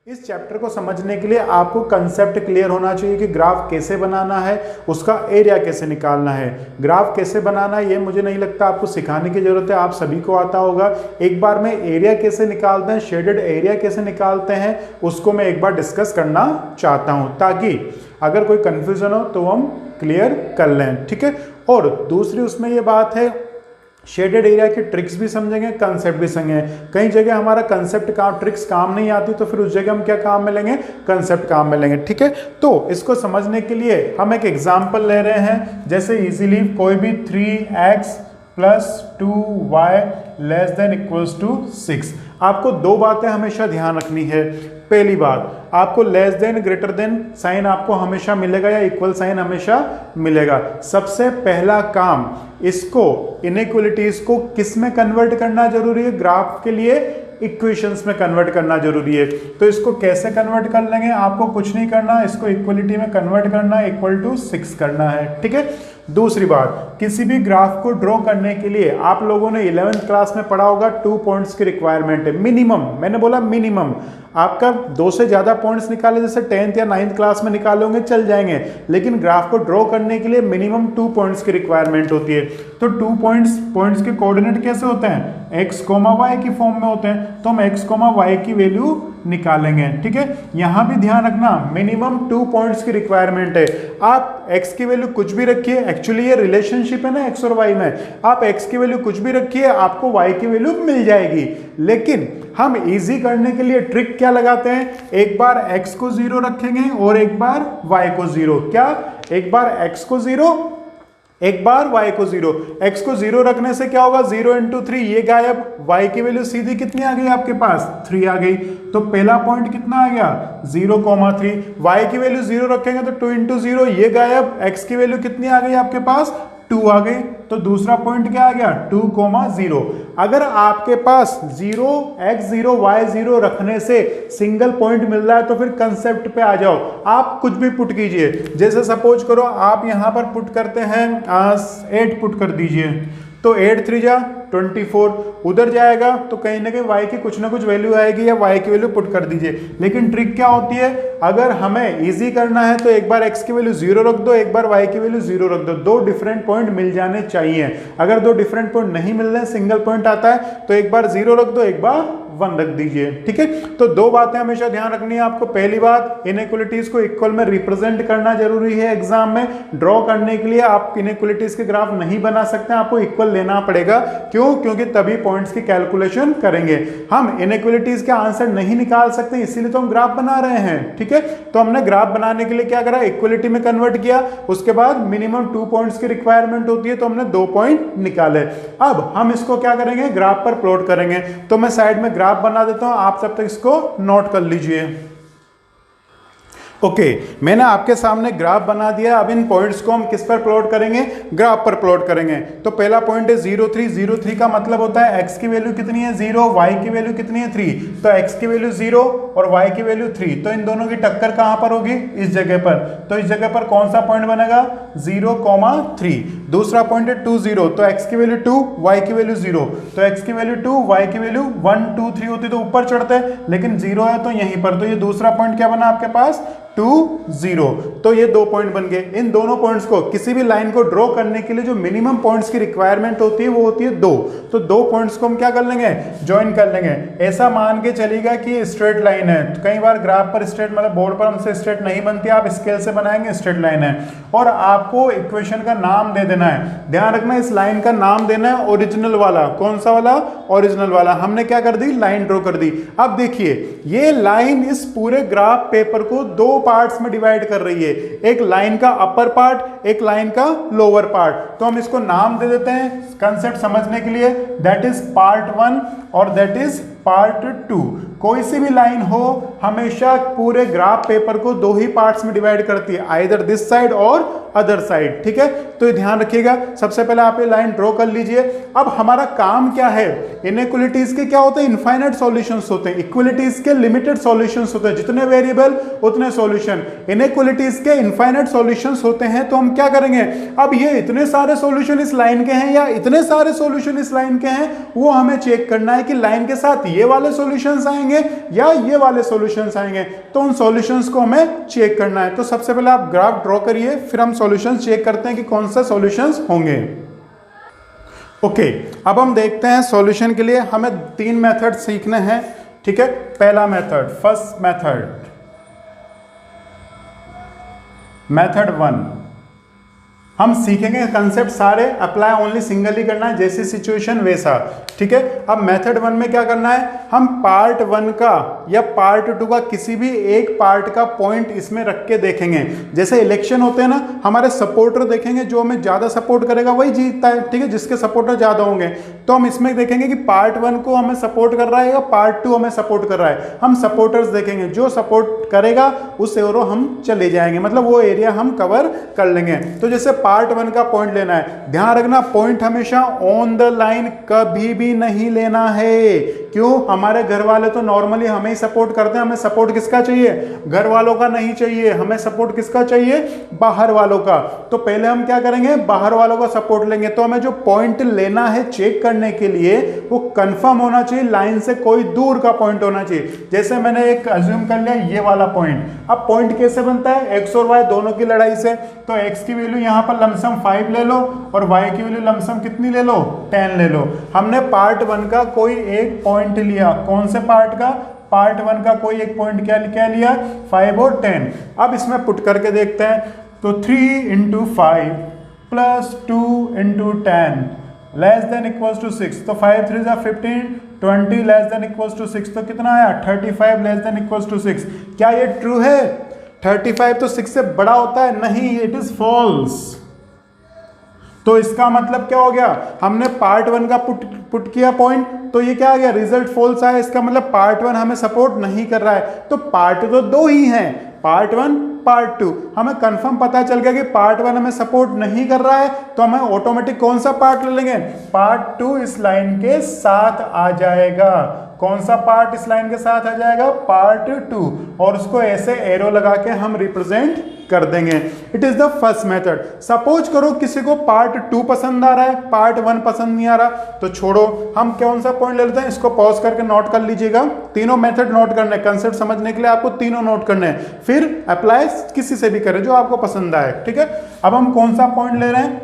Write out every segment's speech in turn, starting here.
इस चैप्टर को समझने के लिए आपको कंसेप्ट क्लियर होना चाहिए कि ग्राफ कैसे बनाना है, उसका एरिया कैसे निकालना है। ग्राफ कैसे बनाना है ये मुझे नहीं लगता आपको सिखाने की जरूरत है, आप सभी को आता होगा। एक बार मैं एरिया कैसे निकालते हैं, शेडेड एरिया कैसे निकालते हैं, उसको मैं एक बार डिस्कस करना चाहता हूं ताकि अगर कोई कंफ्यूजन हो तो हम क्लियर कर लें, ठीक है। और दूसरी उसमें ये बात है, शेडेड एरिया की ट्रिक्स भी समझेंगे, कंसेप्ट भी समझेंगे। कई जगह हमारा कंसेप्ट काम, ट्रिक्स काम नहीं आती तो फिर उस जगह हम क्या काम में लेंगे, कंसेप्ट काम में लेंगे, ठीक है। तो इसको समझने के लिए हम एक एग्जांपल ले रहे हैं, जैसे इजीली कोई भी 3x + 2y < 6। आपको दो बातें हमेशा ध्यान रखनी है। पहली बात, आपको <> साइन आपको हमेशा मिलेगा या इक्वल साइन हमेशा मिलेगा। सबसे पहला काम, इसको इनइक्वालिटीज को किस में कन्वर्ट करना जरूरी है, ग्राफ के लिए इक्वेशंस में कन्वर्ट करना जरूरी है। तो इसको कैसे कन्वर्ट कर लेंगे, आपको कुछ नहीं करना, इसको इक्वलिटी में कन्वर्ट करना, < 6 करना है, ठीक है। दूसरी बात, किसी भी ग्राफ को ड्रॉ करने के लिए आप लोगों ने 11th क्लास में पढ़ा होगा 2 पॉइंट्स की रिक्वायरमेंट है, मिनिमम। मैंने बोला मिनिमम, आपका 2 से ज्यादा पॉइंट्स निकाले जैसे 10th या 9th क्लास में निकालोगे चल जाएंगे, लेकिन ग्राफ को ड्रॉ करने के लिए मिनिमम 2 पॉइंट्स की रिक्वायरमेंट होती है। तो 2 पॉइंट्स के कोऑर्डिनेट कैसे होते हैं, x, y की फॉर्म में होते हैं, तो हम x, y की वैल्यू निकालेंगे, ठीक है। यहां भी ध्यान रखना, मिनिमम 2 पॉइंट्स की रिक्वायरमेंट है। आप x की वैल्यू कुछ भी रखिए, एक्चुअली ये रिलेशनशिप है ना x और y में, आप x की वैल्यू कुछ भी रखिए, आपको y की वैल्यू मिल जाएगी। लेकिन हम इजी करने के लिए ट्रिक क्या लगाते हैं, एक बार x को 0 रखेंगे और एक बार y को 0। क्या, एक बार x को 0 एक बार y को 0। x को 0 रखने से क्या होगा, 0 × 3 ये गायब, y की वैल्यू सीधी कितनी आ गई आपके पास, 3 आ गई। तो पहला पॉइंट कितना आ गया, 0,3। y की वैल्यू 0 रखेंगे तो 2 × 0 ये गायब, x की वैल्यू कितनी आ गई आपके पास, 2 आ गई। तो दूसरा पॉइंट क्या आ गया, 2,0। अगर आपके पास 0, x 0, y 0 रखने से सिंगल पॉइंट मिल रहा है तो फिर कंसेप्ट पे आ जाओ, आप कुछ भी पुट कीजिए। जैसे सपोज करो आप यहां पर पुट करते हैं 8 पुट कर दीजिए, तो 8 3 जा 24, उधर जाएगा तो कहीं ना कहीं y की कुछ ना कुछ वैल्यू आएगी, या y की वैल्यू पुट कर दीजिए। लेकिन ट्रिक क्या होती है, अगर हमें इजी करना है तो एक बार x की वैल्यू 0 रख दो, एक बार y की वैल्यू 0 रख दो, 2 डिफरेंट पॉइंट मिल जाने चाहिए। अगर 2 डिफरेंट पॉइंट नहीं मिल रहे, सिंगल पॉइंट आता है, तो एक बार 0 रख दो, एक बार 1 रख दीजिए, ठीक है। तो दो बातें हमेशा ध्यान रखनी है आपको। पहली बात, इनइक्वालिटीज को इक्वल में रिप्रेजेंट करना जरूरी है। एग्जाम में ड्रॉ करने के लिए आप इनइक्वालिटीज के ग्राफ नहीं बना सकते, आपको इक्वल लेना पड़ेगा। क्यों, क्योंकि तभी पॉइंट्स की कैलकुलेशन करेंगे। हम इनइक्वालिटीज के आंसर नहीं निकाल सकते, इसीलिए तो हम ग्राफ बना रहे हैं, ठीक है। तो हमने ग्राफ बनाने के लिए क्या करा, इक्वलिटी में कन्वर्ट किया, उसके बाद मिनिमम 2 पॉइंट्स की रिक्वायरमेंट होती है तो हमने 2 पॉइंट निकाले। अब हम इसको क्या करेंगे, ग्राफ पर प्लॉट करेंगे। तो मैं साइड में ग्राफ बना देता हूं, आप सब तक इसको नोट कर लीजिए। ओके, मैंने आपके सामने ग्राफ बना दिया। अब इन पॉइंट्स को हम किस पर प्लॉट करेंगे, ग्राफ पर प्लॉट करेंगे। तो पहला पॉइंट है 0 3। 0 3 का मतलब होता है x की वैल्यू कितनी है, 0, y की वैल्यू कितनी है, 3। तो x की वैल्यू 0 और y की वैल्यू 3, तो इन दोनों की टक्कर कहां पर होगी, इस जगह पर। तो इस जगह पर कौन सा पॉइंट बनेगा, 0,3। दूसरा पॉइंट है 2 0, तो x की वैल्यू 2, y की वैल्यू 0। तो x की वैल्यू 2, y की वैल्यू 1 2 3 होती तो ऊपर चढ़ते, लेकिन 0 है तो यहीं पर। तो ये दूसरा पॉइंट क्या बना आपके पास, 2 0। तो ये 2 पॉइंट बन गए। इन दोनों पॉइंट्स को, किसी भी लाइन को ड्रॉ करने के लिए जो मिनिमम पॉइंट्स की रिक्वायरमेंट होती है वो होती है 2। तो 2 पॉइंट्स को हम क्या कर लेंगे, ज्वाइन कर लेंगे। ऐसा मान के चलेगा कि ये स्ट्रेट लाइन है। तो कई बार ग्राफ पर स्ट्रेट, मतलब बोर्ड पर हमसे स्ट्रेट नहीं बनती, आप स्केल से बनाएंगे, स्ट्रेट लाइन है। और आपको इक्वेशन का नाम दे देना है। ध्यान रखना, इस लाइन का नाम देना है ओरिजिनल वाला। कौन सा वाला, ओरिजिनल वाला। हमने क्या कर दी, लाइन ड्रॉ कर दी। अब देखिए, ये लाइन इस पूरे ग्राफ पेपर को 2 पार्ट्स में डिवाइड कर रही है, एक लाइन का अपर पार्ट, एक लाइन का लोअर पार्ट। तो हम इसको नाम दे देते हैं कंसेप्ट समझने के लिए, दैट इज पार्ट 1 और दैट इज पार्ट 2। कोई सी भी लाइन हो हमेशा पूरे ग्राफ पेपर को 2 ही पार्ट्स में डिवाइड करती है, आइदर दिस साइड और अदर साइड, ठीक है। तो ध्यान रखिएगा। सबसे पहले आप ये लाइन ड्रॉ कर लीजिए। अब हमारा काम क्या है, इनइक्वालिटीज के क्या होते हैं, इनफाइनाइट सॉल्यूशंस होते हैं, इक्वालिटीज के लिमिटेड सॉल्यूशंस होते हैं, जितने वेरिएबल उतने सॉल्यूशन। इनइक्वालिटीज के इनफाइनाइट सॉल्यूशंस होते हैं, तो हम क्या करेंगे, अब ये इतने सारे सॉल्यूशन इस लाइन के हैं या इतने सारे सॉल्यूशन इस लाइन के हैं, वो हमें चेक करना है कि लाइन के साथ ये वाले सॉल्यूशंस आएंगे या ये वाले सॉल्यूशंस आएंगे। तो उन सॉल्यूशंस को हमें चेक करना है। तो सबसे पहले आप ग्राफ ड्रॉ करिए, फिर हम सॉल्यूशंस चेक करते हैं कि कौन सा सॉल्यूशंस होंगे। ओके, अब हम देखते हैं सॉल्यूशन के लिए हमें 3 मेथड सीखने हैं। ठीक है, पहला मेथड, फर्स्ट मेथड 1 हम सीखेंगे कंसेप्ट सारे, अप्लाई ओनली सिंगल ही करना है, जैसी सिचुएशन वैसा। ठीक है, अब मेथड 1 में क्या करना है, हम पार्ट 1 का या पार्ट 2 का किसी भी एक पार्ट का पॉइंट इसमें रख के देखेंगे। जैसे इलेक्शन होते हैं ना, हमारे सपोर्टर देखेंगे, जो हमें ज्यादा सपोर्ट करेगा वही जीतता है। ठीक है, जिसके सपोर्टर ज्यादा होंगे। तो हम इसमें देखेंगे कि पार्ट 1 को हमें सपोर्ट कर रहा है या पार्ट 2 हमें सपोर्ट कर रहा है। हम सपोर्टर्स देखेंगे, जो सपोर्ट करेगा उस एरो हम चले जाएंगे, मतलब वो एरिया हम कवर कर लेंगे। तो जैसे पार्ट 1 का पॉइंट लेना है, ध्यान रखना पॉइंट हमेशा ऑन द लाइन कभी भी नहीं लेना है। क्यों, हमारे घर वाले तो नॉर्मली हमें ही सपोर्ट करते हैं, हमें सपोर्ट किसका चाहिए, घर वालों का नहीं चाहिए, हमें सपोर्ट किसका चाहिए, बाहर वालों का। तो पहले हम क्या करेंगे, बाहर वालों का सपोर्ट लेंगे। तो हमें जो पॉइंट लेना है चेक करने के लिए, वो कंफर्म होना चाहिए, लाइन से कोई दूर का पॉइंट होना चाहिए। जैसे मैंने एक अज्यूम कर लिया ये वाला पॉइंट। अब पॉइंट कैसे बनता है, एक्स और वाई दोनों की लड़ाई से। तो एक्स की वैल्यू यहां पर लमसम 5 ले लो और y की वैल्यू लमसम कितनी ले लो, 10 ले लो। हमने पार्ट 1 का कोई एक पॉइंट लिया, कौन से पार्ट का, पार्ट 1 का कोई एक पॉइंट क्या लिया, 5 और 10। अब इसमें पुट करके देखते हैं। तो 3 × 5 + 2 × 10 लेस देन इक्वल्स टू 6। तो 5 3 = 15, 20 लेस देन इक्वल्स टू 6। तो कितना आया, 35 लेस देन इक्वल्स टू 6। क्या ये ट्रू है, 35 तो 6 से बड़ा होता है, नहीं, इट इज फॉल्स। तो इसका मतलब क्या हो गया, हमने पार्ट 1 का पुट किया पॉइंट, तो ये क्या आ गया, रिजल्ट फॉल्स आया। इसका मतलब पार्ट 1 हमें सपोर्ट नहीं कर रहा है। तो पार्ट तो 2 ही हैं, पार्ट 1 पार्ट 2। हमें कंफर्म पता चल गया कि पार्ट 1 हमें सपोर्ट नहीं कर रहा है, तो हमें ऑटोमेटिक कौन सा पार्ट ले लेंगे, पार्ट 2 इस लाइन के साथ आ जाएगा। कौन सा पार्ट इस लाइन के साथ आ जाएगा, पार्ट 2, और उसको ऐसे एरो लगा के हम रिप्रेजेंट कर देंगे। It is the first method. Suppose करो किसी को पार्ट 2 पसंद आ रहा है, पार्ट 1 पसंद नहीं आ रहा, तो छोड़ो, हम कौन सा पॉइंट ले लेते हैं, इसको पॉज करके नोट कर लीजिएगा। तीनों मेथड नोट करने, कंसेप्ट समझने के लिए आपको तीनों नोट करने हैं, फिर अप्लाई किसी से भी करें जो आपको पसंद आए। ठीक है, अब हम कौन सा पॉइंट ले रहे हैं,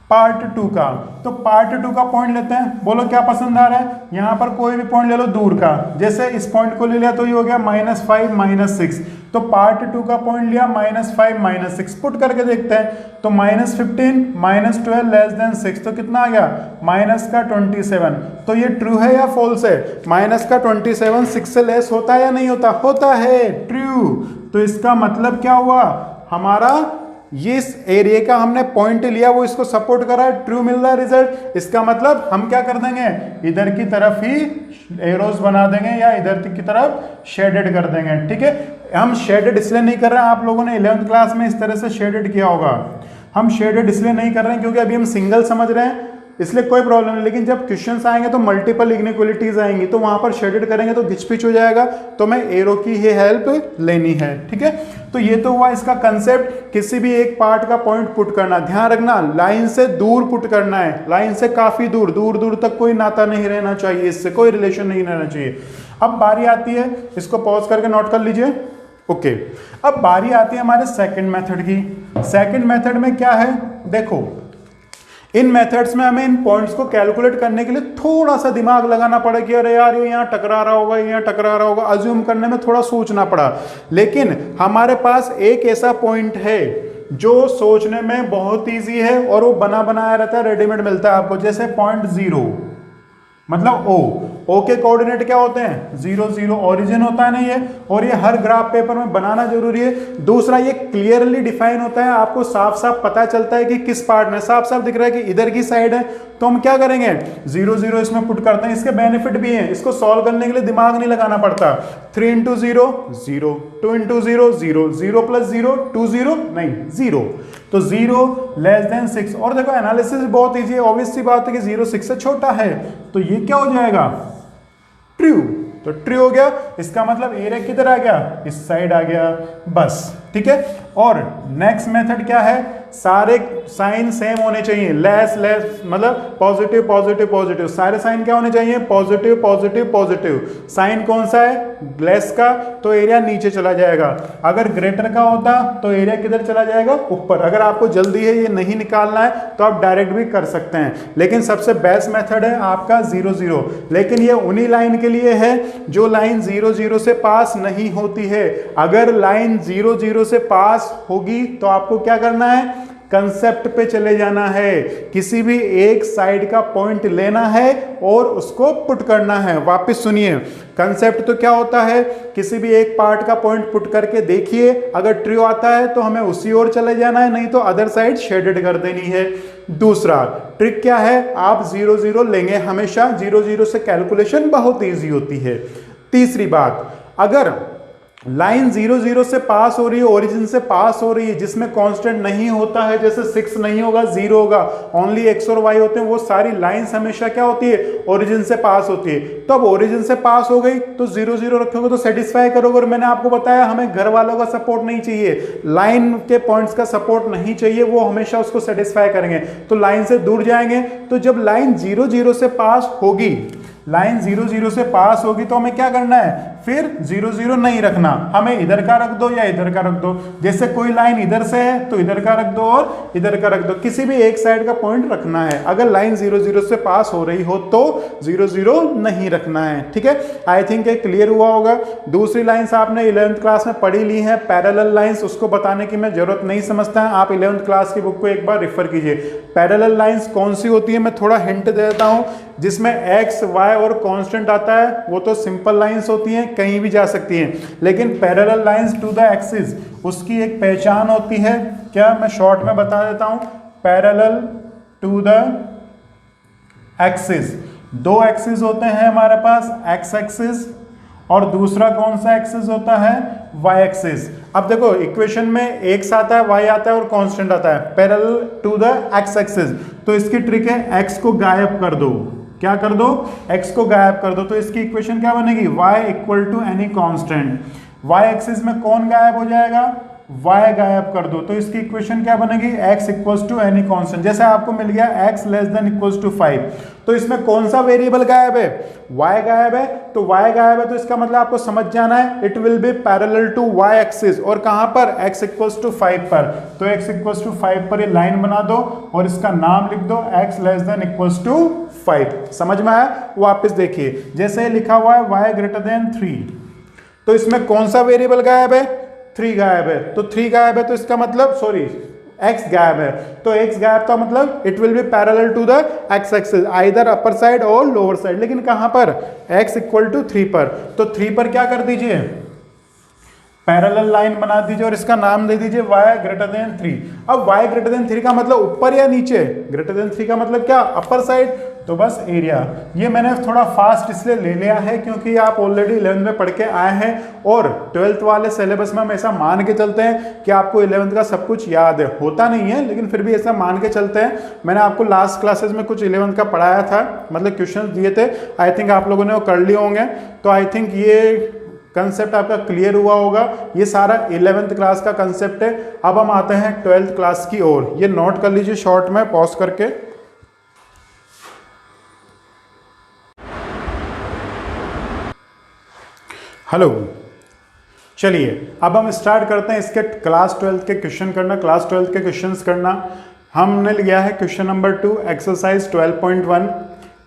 पार्ट 2 का। तो पार्ट 2 का पॉइंट लेते हैं, बोलो क्या पसंद आ रहा है, यहां पर कोई भी पॉइंट ले लो दूर का। जैसे इस पॉइंट को ले लिया तो ये हो गया -5 -6। तो पार्ट 2 का पॉइंट लिया -5 -6, पुट करके देखते हैं। तो -15 -12 लेस देन 6, तो कितना आ गया, -27। तो ये ट्रू है या फॉल्स है, -27 6 से लेस होता है या नहीं होता, होता है, ट्रू। तो इसका मतलब क्या हुआ, हमारा ये इस एरिया का हमने पॉइंट लिया, वो इसको सपोर्ट कर रहा है, ट्रू मिल रहा है रिजल्ट। इसका मतलब हम क्या कर देंगे, इधर की तरफ ही एरोज बना देंगे या इधर की तरफ शेडेड कर देंगे। ठीक है, हम शेडेड इसलिए नहीं कर रहे हैं, आप लोगों ने 11th क्लास में इस तरह से शेडेड किया होगा। हम शेडेड इसलिए नहीं कर रहे हैं क्योंकि अभी हम सिंगल समझ रहे हैं, इसलिए कोई प्रॉब्लम नहीं। लेकिन जब क्वेश्चंस आएंगे तो मल्टीपल इनइक्वालिटीज आएंगी, तो वहां पर शेडेड करेंगे तो घिचपिच हो जाएगा, तो मैं एरो की ही हेल्प लेनी है। ठीक है, तो ये तो हुआ इसका कंसेप्ट, किसी भी एक पार्ट का पॉइंट पुट करना। ध्यान रखना लाइन से दूर पुट करना है, लाइन से काफी दूर, दूर दूर तक कोई नाता नहीं रहना चाहिए, इससे कोई रिलेशन नहीं रहना चाहिए। अब बारी आती है, इसको पॉज करके नोट कर लीजिए। ओके, अब बारी आती है हमारे सेकंड मेथड की। सेकंड मेथड में क्या है, देखो इन मेथड्स में हमें इन पॉइंट्स को कैलकुलेट करने के लिए थोड़ा सा दिमाग लगाना पड़ा कि अरे यार ये यहाँ टकरा रहा होगा, यहाँ टकरा रहा होगा, अज्यूम करने में थोड़ा सोचना पड़ा। लेकिन हमारे पास एक ऐसा पॉइंट है जो सोचने में बहुत ईजी है और वो बना बनाया रहता है, रेडीमेड मिलता है आपको। जैसे पॉइंट 0 मतलब ओ के कोऑर्डिनेट क्या होते हैं, 0 0 ओरिजिन होता है ना ये, और ये हर ग्राफ पेपर में बनाना जरूरी है। दूसरा ये क्लियरली डिफाइन होता है, आपको साफ साफ पता चलता है कि किस पार्ट में, साफ साफ दिख रहा है कि इधर की साइड है। तो हम क्या करेंगे, 0 0 इसमें पुट करते हैं। इसके बेनिफिट भी हैं, इसको सॉल्व करने के लिए दिमाग नहीं लगाना पड़ता। 3 × 0 0, 2 × 0 0, 0 + 0 2 0 नहीं 0, तो 0 लेस देन 6, और देखो एनालिसिस बहुत इजी है, ऑब्वियस सी बात है कि 0 6 से छोटा है, तो ये क्या हो जाएगा, ट्रू। तो ट्रू हो गया, इसका मतलब एरिया किधर आ गया, इस साइड आ गया, बस ठीक है। और नेक्स्ट मेथड क्या है, सारे साइन सेम होने चाहिए, लेस लेस मतलब पॉजिटिव पॉजिटिव पॉजिटिव, सारे साइन क्या होने चाहिए, पॉजिटिव पॉजिटिव पॉजिटिव। साइन कौन सा है, लेस का, तो एरिया नीचे चला जाएगा। अगर ग्रेटर का होता तो एरिया किधर चला जाएगा, ऊपर। अगर आपको जल्दी है ये नहीं निकालना है तो आप डायरेक्ट भी कर सकते हैं, लेकिन सबसे बेस्ट मेथड है आपका 0 0। लेकिन ये उन्हीं लाइन के लिए है जो लाइन 0 0 से पास नहीं होती है। अगर लाइन 0 0 से पास होगी तो आपको क्या करना है, कंसेप्ट पे चले जाना है, किसी भी एक साइड का पॉइंट लेना है और उसको पुट करना है। वापस सुनिए, कंसेप्ट तो क्या होता है, किसी भी एक पार्ट का पॉइंट पुट करके देखिए, अगर ट्रू आता है तो हमें उसी ओर चले जाना है, नहीं तो अदर साइड शेडेड कर देनी है। दूसरा ट्रिक क्या है, आप 0 0 लेंगे हमेशा, 0 0 से कैलकुलेशन बहुत ईजी होती है। तीसरी बात, अगर लाइन 0 0 से पास हो रही है, ओरिजिन से पास हो रही है, जिसमें कांस्टेंट नहीं होता है, जैसे 6 नहीं होगा, 0 होगा, ओनली x और y होते हैं, वो सारी लाइंस हमेशा क्या होती है, ओरिजिन से पास होती है। तो अब ओरिजिन से पास हो गई तो 0 0 रखोगे तो सेटिस्फाई करोगे। और मैंने आपको बताया हमें घर वालों का सपोर्ट नहीं चाहिए, लाइन के पॉइंट्स का सपोर्ट नहीं चाहिए, वो हमेशा उसको सेटिस्फाई करेंगे। तो लाइन से दूर जाएंगे, तो जब लाइन 0 0 से पास होगी, लाइन 0 0 से पास होगी तो हमें क्या करना है, फिर 0 0 नहीं रखना, हमें इधर का रख दो या इधर का रख दो। जैसे कोई लाइन इधर से है तो इधर का रख दो और इधर का रख दो, किसी भी एक साइड का पॉइंट रखना है। अगर लाइन 0 0 से पास हो रही हो तो 0 0 नहीं रखना है, ठीक है। आई थिंक ये क्लियर हुआ होगा। दूसरी लाइंस आपने 11th क्लास में पढ़ी ली है, पैरेलल लाइंस, उसको बताने की मैं जरूरत नहीं समझता है, आप 11th क्लास की बुक को एक बार रेफर कीजिए। पैरेलल लाइंस कौन सी होती है, मैं थोड़ा हिंट दे देता हूं। जिसमें x y और कांस्टेंट आता है वो तो सिंपल लाइंस होती हैं, कहीं भी जा सकती हैं। लेकिन parallel lines to the axis, उसकी एक पहचान होती है, क्या मैं शॉर्ट में बता देता हूं। पैरेलल टू द एक्सिस, दो एक्सिस होते हैं हमारे पास, x एक्सिस और दूसरा कौन सा एक्सिस होता है, y एक्सिस। अब देखो इक्वेशन में x आता है, y आता है और कांस्टेंट आता है, parallel to the x axis. तो इसकी ट्रिक है x को गायब कर दो, क्या कर दो, x को गायब कर दो। तो इसकी इक्वेशन क्या बनेगी, y equal to any constant. y axis में कौन गायब हो जाएगा, y गायब कर दो, तो इसकी इक्वेशन क्या बनेगी, x equals to any constant. जैसे आपको मिल गया x less than equals to 5, तो इसमें कौन सा वेरिएबल गायब है, y गायब है। तो y गायब है तो इसका मतलब आपको समझ जाना है, it will be parallel to y axis, और कहां पर, x इक्वल्स टू 5 पर। तो x इक्वल्स टू 5 पर ये लाइन बना दो और इसका नाम लिख दो x less than equals to 5। समझ में आया, वापस देखिए, जैसे लिखा हुआ है y ग्रेटर देन 3, तो इसमें कौन सा वेरिएबल गायब है, 3 गायब है। तो 3 गायब है तो इसका मतलब, सॉरी, x गायब है, तो x गायब का मतलब it will be parallel to the x axis, either upper side और लोअर साइड। लेकिन कहां पर, x इक्वल टू 3 पर। तो 3 पर क्या कर दीजिए, पैरेलल लाइन बना दीजिए और इसका नाम दे दीजिए y ग्रेटर देन 3। अब y ग्रेटर देन 3 का मतलब ऊपर या नीचे, ग्रेटर देन 3 का मतलब क्या, अपर साइड, तो बस एरिया। ये मैंने थोड़ा फास्ट इसलिए ले लिया है क्योंकि आप ऑलरेडी 11th में पढ़ के आए हैं और 12th वाले सिलेबस में हम ऐसा मान के चलते हैं कि आपको 11th का सब कुछ याद है, होता नहीं है लेकिन फिर भी ऐसा मान के चलते हैं। मैंने आपको लास्ट क्लासेस में कुछ 11th का पढ़ाया था, मतलब क्वेश्चन दिए थे, आई थिंक आप लोगों ने वो कर लिए होंगे। तो आई थिंक ये कंसेप्ट आपका क्लियर हुआ होगा। ये सारा 11th क्लास का कंसेप्ट है। अब हम आते हैं 12th क्लास की ओर। ये नोट कर लीजिए शॉर्ट में पॉज करके। हेलो, चलिए अब हम स्टार्ट करते हैं इसके क्लास 12th के क्वेश्चन करना, क्लास 12th के क्वेश्चंस करना। हमने लिया है क्वेश्चन नंबर 2 एक्सरसाइज 12.1।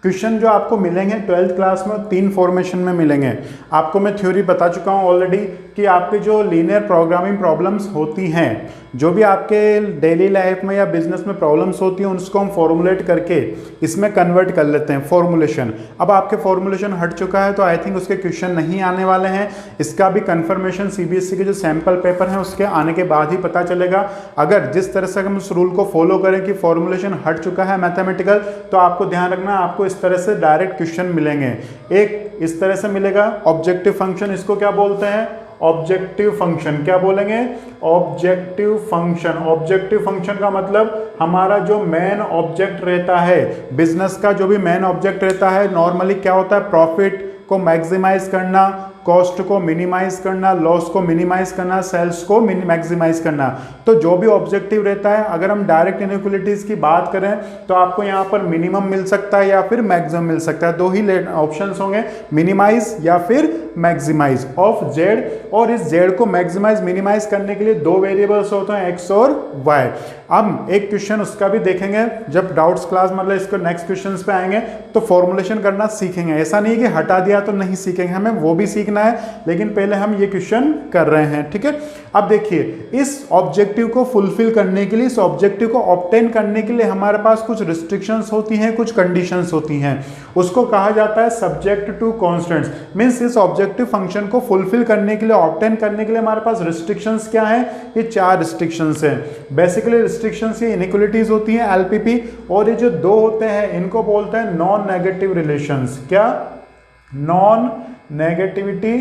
क्वेश्चन जो आपको मिलेंगे 12th क्लास में 3 फॉर्मेशन में मिलेंगे। आपको मैं थ्योरी बता चुका हूँ ऑलरेडी कि आपके जो लीनियर प्रोग्रामिंग प्रॉब्लम्स होती हैं, जो भी आपके डेली लाइफ में या बिजनेस में प्रॉब्लम्स होती हैं, उसको हम फॉर्मुलेट करके इसमें कन्वर्ट कर लेते हैं, फॉर्मुलेशन। अब आपके फॉर्मुलेशन हट चुका है तो आई थिंक उसके क्वेश्चन नहीं आने वाले हैं। इसका भी कंफर्मेशन सीबीएसई के जो सैम्पल पेपर हैं उसके आने के बाद ही पता चलेगा। अगर जिस तरह से हम उस रूल को फॉलो करें कि फॉर्मुलेशन हट चुका है मैथमेटिकल, तो आपको ध्यान रखना आपको इस तरह से डायरेक्ट क्वेश्चन मिलेंगे। एक इस तरह से मिलेगा ऑब्जेक्टिव फंक्शन, इसको क्या बोलते हैं, ऑब्जेक्टिव फंक्शन। क्या बोलेंगे? Objective function. ऑब्जेक्टिव फंक्शन का मतलब हमारा जो मेन ऑब्जेक्ट रहता है, बिजनेस का जो भी मेन ऑब्जेक्ट रहता है, नॉर्मली क्या होता है? प्रॉफिट को मैक्सिमाइज करना, कॉस्ट को मिनिमाइज करना, लॉस को मिनिमाइज करना, सेल्स को मैक्सिमाइज करना। तो जो भी ऑब्जेक्टिव रहता है, अगर हम डायरेक्ट इनइक्वालिटीज की बात करें तो आपको यहाँ पर मिनिमम मिल सकता है या फिर मैक्सिमम मिल सकता है। दो ही ऑप्शंस होंगे, मिनिमाइज या फिर मैक्सिमाइज ऑफ जेड। और इस जेड को मैक्सिमाइज मिनिमाइज करने के लिए दो वेरिएबल्स होते हैं, एक्स और वाई। अब एक क्वेश्चन उसका भी देखेंगे जब डाउट्स क्लास, मतलब इसको नेक्स्ट क्वेश्चंस पे आएंगे तो फॉर्मुलेशन करना सीखेंगे। ऐसा नहीं कि हटा दिया तो नहीं सीखेंगे, हमें वो भी सीखना है, लेकिन पहले हम ये क्वेश्चन कर रहे हैं, ठीक है। अब देखिए, इस ऑब्जेक्टिव को फुलफिल करने के लिए, इस ऑब्जेक्टिव को ऑब्टेन करने के लिए हमारे पास कुछ रिस्ट्रिक्शंस होती हैं, कुछ कंडीशंस होती हैं। उसको कहा जाता है सब्जेक्ट टू कॉन्स्टेंट्स। मींस इस ऑब्जेक्टिव फंक्शन को फुलफिल करने के लिए, ऑब्टेन करने के लिए हमारे पास रिस्ट्रिक्शंस क्या है? ये 4 रिस्ट्रिक्शंस हैं। बेसिकली रिस्ट्रिक्शंस ये इनइक्वालिटीज होती हैं, एलपीपी, और ये जो दो होते हैं इनको बोलते हैं नॉन नेगेटिव रिलेशंस। क्या? Non negativity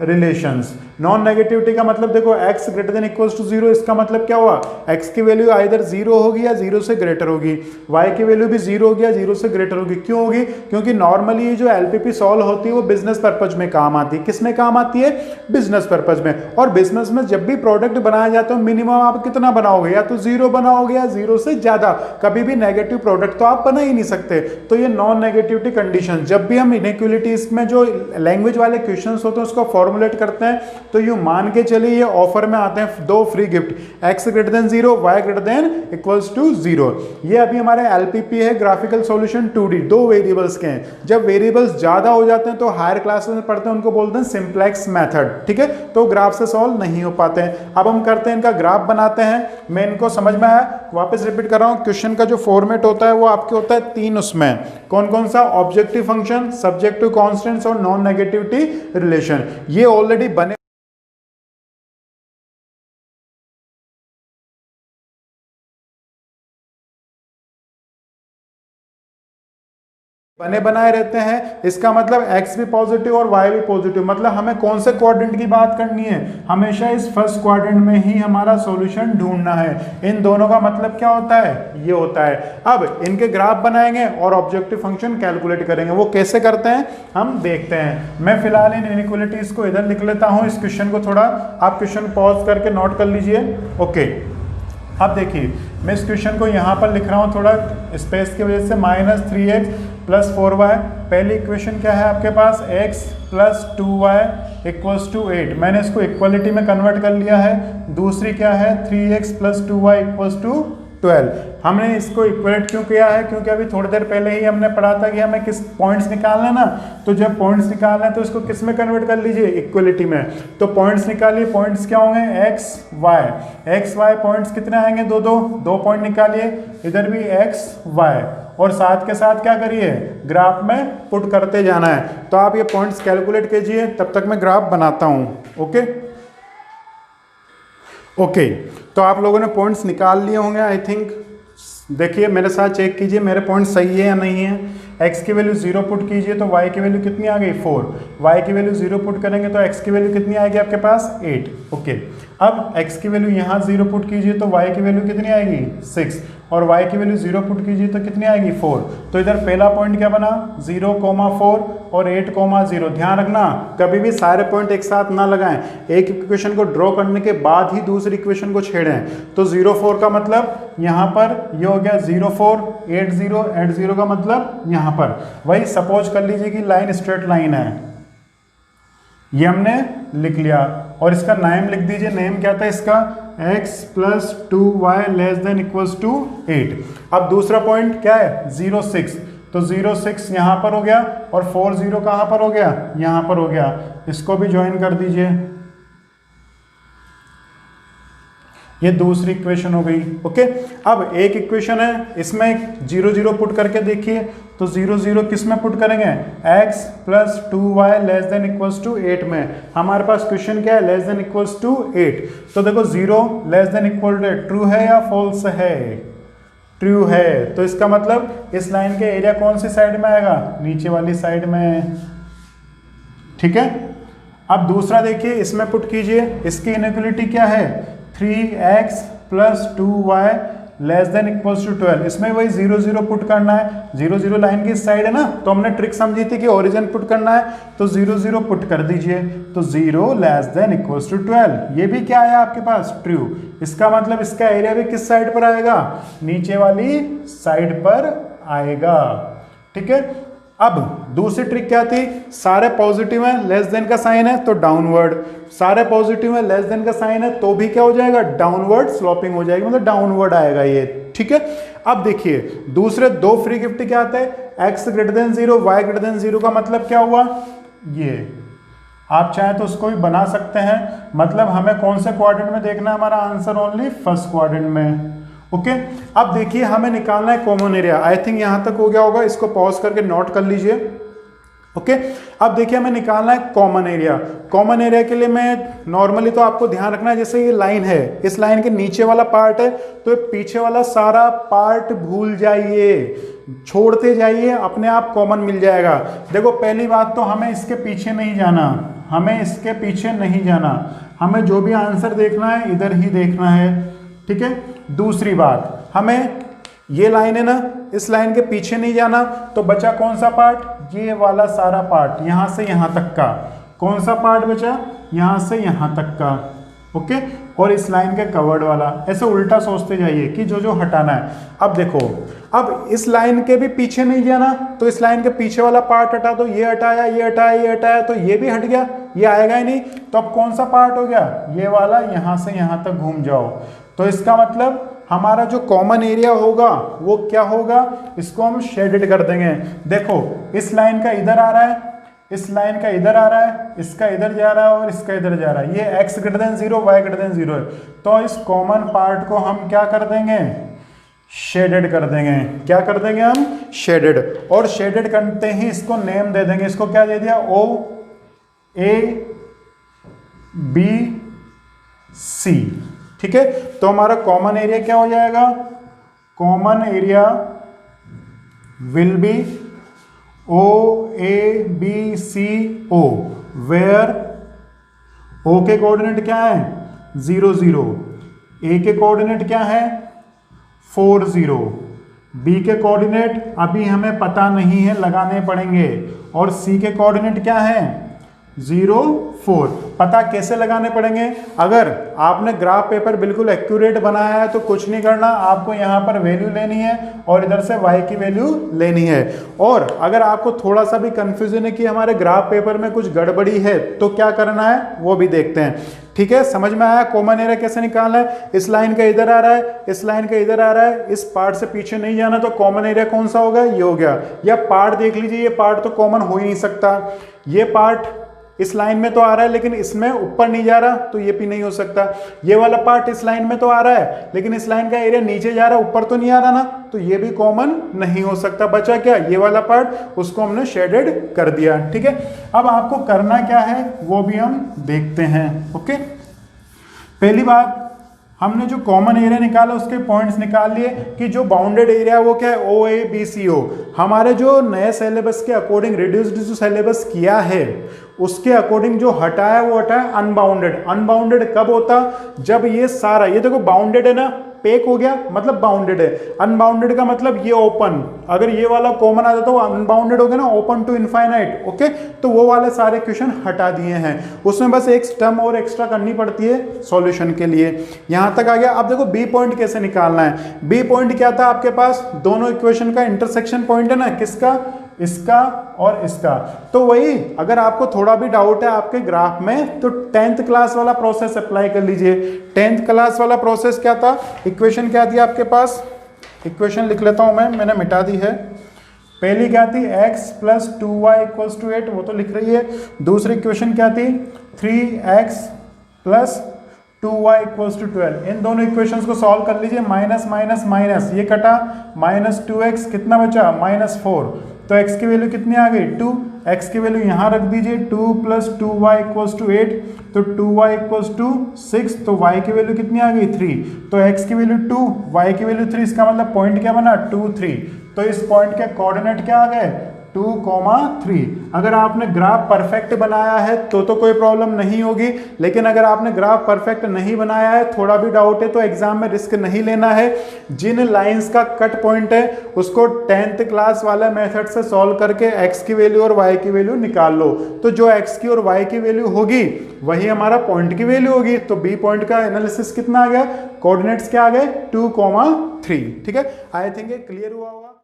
relations. Non negativity का मतलब देखो, x greater than equals to 0, इसका मतलब क्या हुआ? x की वैल्यू आइदर 0 होगी या 0 से ग्रेटर होगी, y की वैल्यू भी 0 होगी या 0 से ग्रेटर होगी। क्यों होगी? क्योंकि नॉर्मली ये जो एलपीपी सॉल्व होती है वो बिजनेस पर्पज में काम आती है। किस में काम आती है? बिजनेस पर्पज में। और बिजनेस में जब भी प्रोडक्ट बनाया जाता है, मिनिमम आप कितना बनाओगे? या तो 0 बनाओगे या 0 से ज्यादा, कभी भी नेगेटिव प्रोडक्ट तो आप बना ही नहीं सकते। तो ये नॉन नेगेटिविटी कंडीशन, जब भी हम इनइक्वालिटीज में जो लैंग्वेज वाले क्वेश्चन होते हैं उसको फॉर्मुलेट करते हैं, तो यूं मान के चलिए ये ऑफर में आते हैं दो free gift, x greater than 0, y greater than equals to 0। ये अभी हमारे एलपीपी है, ग्राफिकल सॉल्यूशन 2D, दो वेरिएबल्स के हैं। जब वेरिएबल्स ज्यादा हो जाते हैं तो हायर क्लासेस में पढ़ते हैं, उनको बोलते हैं सिंप्लेक्स मेथड, ठीक है। तो ग्राफ से सॉल्व नहीं हो पाते हैं। अब हम करते हैं, इनका ग्राफ बनाते हैं। मैं इनको समझ में आया, वापस रिपीट कर रहा हूं। क्वेश्चन का जो फॉर्मेट होता है वो आपके होता है 3, उसमें कौन कौन सा? Objective function, subject to constants और नॉन नेगेटिविटी रिलेशन। ये ऑलरेडी बने बनाए रहते हैं। इसका मतलब x भी पॉजिटिव और y भी पॉजिटिव। मतलब हमें कौन से क्वाड्रेंट की बात करनी है? हमेशा इस फर्स्ट क्वाड्रेंट में ही हमारा सॉल्यूशन ढूंढना है। इन दोनों का मतलब क्या होता है? ये होता है। अब इनके ग्राफ बनाएंगे और ऑब्जेक्टिव फंक्शन कैलकुलेट करेंगे। वो कैसे करते हैं हम देखते हैं। मैं फिलहाल इन इनइक्वालिटीज को इधर लिख लेता हूं। इस क्वेश्चन को थोड़ा आप क्वेश्चन पॉज करके नोट कर लीजिए। ओके, अब देखिए, मैं इस क्वेश्चन को यहाँ पर लिख रहा हूँ थोड़ा स्पेस की वजह से। -3x + 4y। पहली इक्वेशन क्या है आपके पास? x + 2y = 8। मैंने इसको इक्वलिटी में कन्वर्ट कर लिया है। दूसरी क्या है? 3x + 2y = 12। हमने इसको इक्वेट क्यों किया है? क्योंकि अभी थोड़ी देर पहले ही हमने पढ़ा था कि हमें किस पॉइंट्स निकालना है ना। तो जब पॉइंट्स निकालना है तो इसको किस में कन्वर्ट कर लीजिए? इक्वलिटी में। तो पॉइंट्स निकालिए। पॉइंट्स क्या होंगे? x y पॉइंट्स कितने आएंगे? दो पॉइंट निकालिए। इधर भी x y, और साथ के साथ क्या करिए? ग्राफ में पुट करते जाना है। तो आप ये पॉइंट्स कैलकुलेट कीजिए, तब तक मैं ग्राफ बनाता हूं। ओके, तो आप लोगों ने पॉइंट्स निकाल लिए होंगे आई थिंक। देखिए मेरे साथ चेक कीजिए मेरे पॉइंट सही है या नहीं है। x की वैल्यू 0 पुट कीजिए तो y की वैल्यू कितनी आ गई? 4। y की वैल्यू 0 पुट करेंगे तो x की वैल्यू कितनी आएगी आपके पास? 8। ओके, अब x की वैल्यू यहाँ 0 पुट कीजिए तो y की वैल्यू कितनी आएगी? 6। और y की वैल्यू 0 पुट कीजिए तो कितनी आएगी? 4। तो इधर पहला पॉइंट क्या बना? 0, 4 और 8, 0। ध्यान रखना कभी भी सारे पॉइंट एक साथ ना लगाएं। एक इक्वेशन को ड्रॉ करने के बाद ही दूसरी इक्वेशन को छेड़ें। तो 0, 4 का मतलब यहाँ पर ये हो गया 0, 4, 8, 0 का मतलब यहाँ पर। वही सपोज कर लीजिए कि लाइन स्ट्रेट लाइन है, ये हमने लिख लिया। और इसका नेम लिख दीजिए। नेम क्या था इसका? x + 2y ≤ 8। अब दूसरा पॉइंट क्या है? 0, 6। तो 0, 6 यहाँ पर हो गया और 4, 0 कहाँ पर हो गया? यहाँ पर हो गया। इसको भी ज्वाइन कर दीजिए। ये दूसरी इक्वेशन हो गई। ओके, अब एक इक्वेशन है, इसमें 0, 0 पुट करके देखिए। तो 0, 0 किस में पुट करेंगे? x + 2y ≤ 8 में। हमारे पास क्वेश्चन क्या है? <8। तो देखो 0 <8 ट्रू है या फॉल्स है? ट्रू है। तो इसका मतलब इस लाइन के एरिया कौन सी साइड में आएगा? नीचे वाली साइड में। ठीक है, अब दूसरा देखिए, इसमें पुट कीजिए, इसकी इनइक्वालिटी क्या है 3x + 2y less than equals to 12। इसमें वही 0 0 पुट करना है, 0 0 लाइन की इस साइड है ना, तो हमने ट्रिक समझी थी कि ओरिजिन पुट करना है, तो 0 0 पुट कर दीजिए, तो 0 लेस देन इक्वल्स टू 12। ये भी क्या आया आपके पास ट्रू। इसका मतलब इसका एरिया भी किस साइड पर आएगा, नीचे वाली साइड पर आएगा। ठीक है, अब दूसरी ट्रिक क्या थी, सारे पॉजिटिव हैं, लेस देन का साइन है तो डाउनवर्ड, सारे पॉजिटिव है लेस देन का साइन है तो भी क्या हो जाएगा, डाउनवर्ड स्लोपिंग हो जाएगी, मतलब डाउनवर्ड आएगा ये। ठीक है, अब देखिए दूसरे दो फ्री गिफ्ट क्या आते हैं, x > 0 y > 0 का मतलब क्या हुआ, ये आप चाहें तो उसको भी बना सकते हैं, मतलब हमें कौन से क्वाड्रेंट में देखना है, हमारा आंसर ओनली फर्स्ट क्वाड्रेंट में। ओके, अब देखिए हमें निकालना है कॉमन एरिया। आई थिंक यहां तक हो गया होगा, इसको पॉज करके नोट कर लीजिए। ओके, अब देखिए हमें निकालना है कॉमन एरिया। कॉमन एरिया के लिए मैं नॉर्मली तो आपको ध्यान रखना है, जैसे ये लाइन है, इस लाइन के नीचे वाला पार्ट है, तो पीछे वाला सारा पार्ट भूल जाइए, छोड़ते जाइए, अपने आप कॉमन मिल जाएगा। देखो पहली बात तो हमें इसके पीछे नहीं जाना, हमें इसके पीछे नहीं जाना, हमें जो भी आंसर देखना है इधर ही देखना है। ठीक है, दूसरी बात, हमें ये लाइन है ना, इस लाइन के पीछे नहीं जाना, तो बचा कौन सा पार्ट, ये वाला सारा पार्ट, यहां से यहां तक का। कौन सा पार्ट बचा, यहां से यहां तक का। ओके, और इस लाइन के कवर्ड वाला, ऐसे उल्टा सोचते जाइए कि जो जो हटाना है। अब देखो, अब इस लाइन के भी पीछे नहीं जाना, तो इस लाइन के पीछे वाला पार्ट हटा दो, ये हटाया, ये हटाया, ये हटाया, तो ये भी हट गया, ये आएगा ही नहीं। तो अब कौन सा पार्ट हो गया, ये वाला, यहां से यहां तक घूम जाओ। तो इसका मतलब हमारा जो कॉमन एरिया होगा वो क्या होगा, इसको हम शेडेड कर देंगे। देखो इस लाइन का इधर आ रहा है, इस लाइन का इधर आ रहा है, इसका इधर जा रहा है और इसका इधर जा रहा है, ये x > 0 y > 0 है, तो इस कॉमन पार्ट को हम क्या कर देंगे, शेडेड कर देंगे। क्या कर देंगे हम, शेडेड। और शेडेड करते ही इसको नेम दे देंगे, इसको क्या दे दिया, O A B C। ठीक है, तो हमारा कॉमन एरिया क्या हो जाएगा, common area will be O A B C O, where O के कोऑर्डिनेट क्या है 0 0, A के कोऑर्डिनेट क्या है 4 0, B के कोऑर्डिनेट अभी हमें पता नहीं है, लगाने पड़ेंगे, और C के कोऑर्डिनेट क्या है 0 4। पता कैसे लगाने पड़ेंगे, अगर आपने ग्राफ पेपर बिल्कुल एक्यूरेट बनाया है तो कुछ नहीं करना, आपको यहाँ पर वैल्यू लेनी है और इधर से y की वैल्यू लेनी है। और अगर आपको थोड़ा सा भी कंफ्यूजन है कि हमारे ग्राफ पेपर में कुछ गड़बड़ी है तो क्या करना है वो भी देखते हैं। ठीक है, समझ में आया कॉमन एरिया कैसे निकालना है। इस लाइन का इधर आ रहा है, इस लाइन का इधर आ रहा है, इस पार्ट से पीछे नहीं जाना, तो कॉमन एरिया कौन सा होगा, ये हो गया। या पार्ट देख लीजिए, ये पार्ट तो कॉमन हो ही नहीं सकता, ये पार्ट इस लाइन में तो आ रहा है लेकिन इसमें ऊपर नहीं जा रहा, तो ये भी नहीं हो सकता। ये वाला पार्ट इस लाइन में तो आ रहा है लेकिन इस लाइन का एरिया नीचे जा रहा है, ऊपर तो नहीं आ रहा ना, तो ये भी कॉमन नहीं हो सकता। बचा क्या, ये वाला पार्ट, उसको हमने शेडेड कर दिया। ठीक है, अब आपको करना क्या है वो भी हम देखते हैं। ओके, पहली बात, हमने जो कॉमन एरिया निकाला उसके पॉइंट्स निकाल लिए कि जो बाउंडेड एरिया वो क्या है OABCO। हमारे जो नए सिलेबस के अकॉर्डिंग रिड्यूस्ड जो सिलेबस किया है उसके अकॉर्डिंग जो हटाया वो हटाया अनबाउंडेड। अनबाउंडेड कब होता, जब ये सारा, ये देखो बाउंडेड है ना, पैक हो गया मतलब बाउंडेड है। अनबाउंडेड का मतलब ये ओपन, अगर ये वाला कॉमन आ जाता तो अनबाउंडेड हो गया ना, ओपन टू इनफाइनाइट। ओके, तो वो वाले सारे क्वेश्चन हटा दिए हैं, उसमें बस एक टर्म और एक्स्ट्रा करनी पड़ती है सॉल्यूशन के लिए। यहां तक आ गया। अब देखो बी पॉइंट कैसे निकालना है। बी पॉइंट क्या था आपके पास, दोनों इक्वेशन का इंटरसेक्शन पॉइंट है ना, किसका, इसका और इसका। तो वही, अगर आपको थोड़ा भी डाउट है आपके ग्राफ में तो 10th क्लास वाला प्रोसेस अप्लाई कर लीजिए। 10th क्लास वाला प्रोसेस क्या था, इक्वेशन क्या थी आपके पास, इक्वेशन लिख लेता हूं मैंने मिटा दी है। पहली क्या थी, x + 2y = 8, वो तो लिख रही है। दूसरी इक्वेशन क्या थी, 3x + 2y = 12। इन दोनों इक्वेशंस को सॉल्व कर लीजिए, माइनस माइनस माइनस, ये कटा, -2x कितना बचा, -4। तो x की वैल्यू कितनी आ गई 2, x की वैल्यू यहाँ रख दीजिए, 2 + 2y = 8, तो 2y = 6, तो y की वैल्यू कितनी आ गई 3, तो x की वैल्यू 2, y की वैल्यू 3, इसका मतलब पॉइंट क्या बना 2 3। तो इस पॉइंट के कोऑर्डिनेट क्या आ गए 2,3। अगर आपने ग्राफ परफेक्ट बनाया है तो कोई प्रॉब्लम नहीं होगी, लेकिन अगर आपने ग्राफ परफेक्ट नहीं बनाया है, थोड़ा भी डाउट है, तो एग्जाम में रिस्क नहीं लेना है। जिन लाइंस का कट पॉइंट है उसको 10th क्लास वाला मेथड से सॉल्व करके x की वैल्यू और y की वैल्यू निकाल लो, तो जो x की और y की वैल्यू होगी वही हमारा पॉइंट की वैल्यू होगी। तो b पॉइंट का एनालिसिस कितना आ गया, कोऑर्डिनेट्स क्या आ गए 2,3। ठीक है, आई थिंक ये क्लियर हुआ होगा।